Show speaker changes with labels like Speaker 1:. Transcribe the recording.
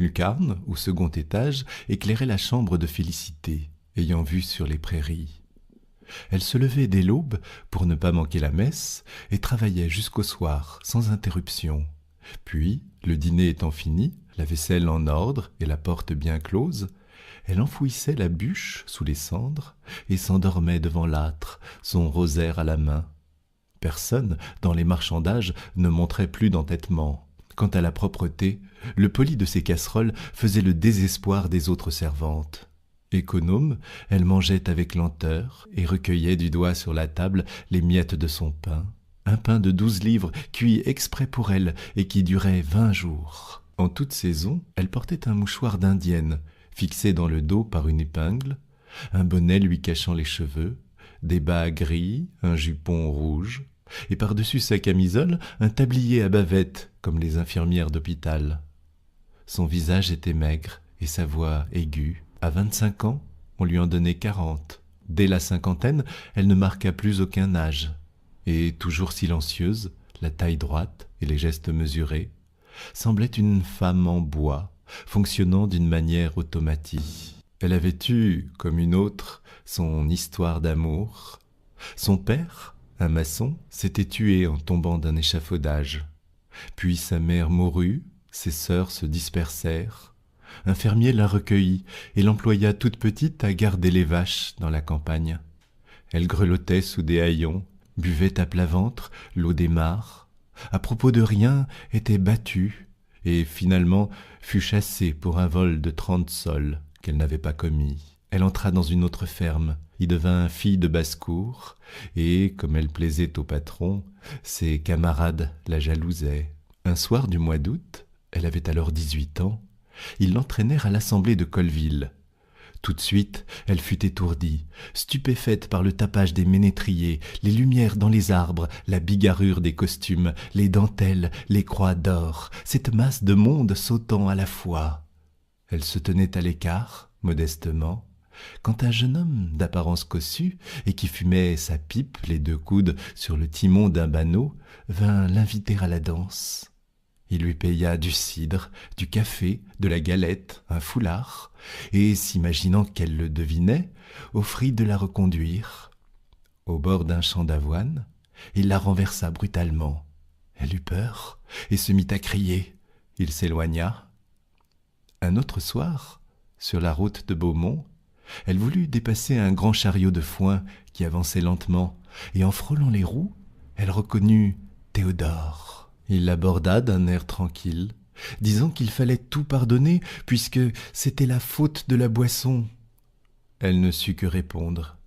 Speaker 1: lucarne, au second étage, éclairait la chambre de Félicité, ayant vue sur les prairies. Elle se levait dès l'aube pour ne pas manquer la messe et travaillait jusqu'au soir, sans interruption. Puis, le dîner étant fini, la vaisselle en ordre et la porte bien close, elle enfouissait la bûche sous les cendres et s'endormait devant l'âtre, son rosaire à la main. Personne, dans les marchandages, ne montrait plus d'entêtement. Quant à la propreté, le poli de ses casseroles faisait le désespoir des autres servantes. Économe, elle mangeait avec lenteur et recueillait du doigt sur la table les miettes de son pain. Un pain de 12 livres cuit exprès pour elle et qui durait 20 jours. En toute saison, elle portait un mouchoir d'indienne, fixé dans le dos par une épingle, un bonnet lui cachant les cheveux, des bas gris, un jupon rouge, et par-dessus sa camisole, un tablier à bavette, comme les infirmières d'hôpital. Son visage était maigre et sa voix aiguë. À 25 ans, on lui en donnait 40. Dès la cinquantaine, elle ne marqua plus aucun âge. Et toujours silencieuse, la taille droite et les gestes mesurés, semblait une femme en bois, fonctionnant d'une manière automatique. Elle avait eu, comme une autre, son histoire d'amour. Son père, un maçon, s'était tué en tombant d'un échafaudage. Puis sa mère mourut, ses sœurs se dispersèrent. Un fermier la recueillit et l'employa toute petite à garder les vaches dans la campagne. Elle grelottait sous des haillons, buvait à plat ventre l'eau des mares, à propos de rien était battue, et finalement fut chassée pour un vol de 30 sols qu'elle n'avait pas commis. Elle entra dans une autre ferme, y devint fille de basse-cour, et, comme elle plaisait au patron, ses camarades la jalousaient. Un soir du mois d'août, elle avait alors 18 ans, ils l'entraînèrent à l'assemblée de Colleville. Tout de suite, elle fut étourdie, stupéfaite par le tapage des ménétriers, les lumières dans les arbres, la bigarrure des costumes, les dentelles, les croix d'or, cette masse de monde sautant à la fois. Elle se tenait à l'écart, modestement, quand un jeune homme d'apparence cossue et qui fumait sa pipe, les 2 coudes sur le timon d'un banneau, vint l'inviter à la danse. Il lui paya du cidre, du café, de la galette, un foulard, et, s'imaginant qu'elle le devinait, offrit de la reconduire. Au bord d'un champ d'avoine, il la renversa brutalement. Elle eut peur et se mit à crier. Il s'éloigna. Un autre soir, sur la route de Beaumont, elle voulut dépasser un grand chariot de foin qui avançait lentement, et en frôlant les roues, elle reconnut Théodore. Il l'aborda d'un air tranquille, disant qu'il fallait tout pardonner puisque c'était la faute de la boisson. Elle ne sut que répondre.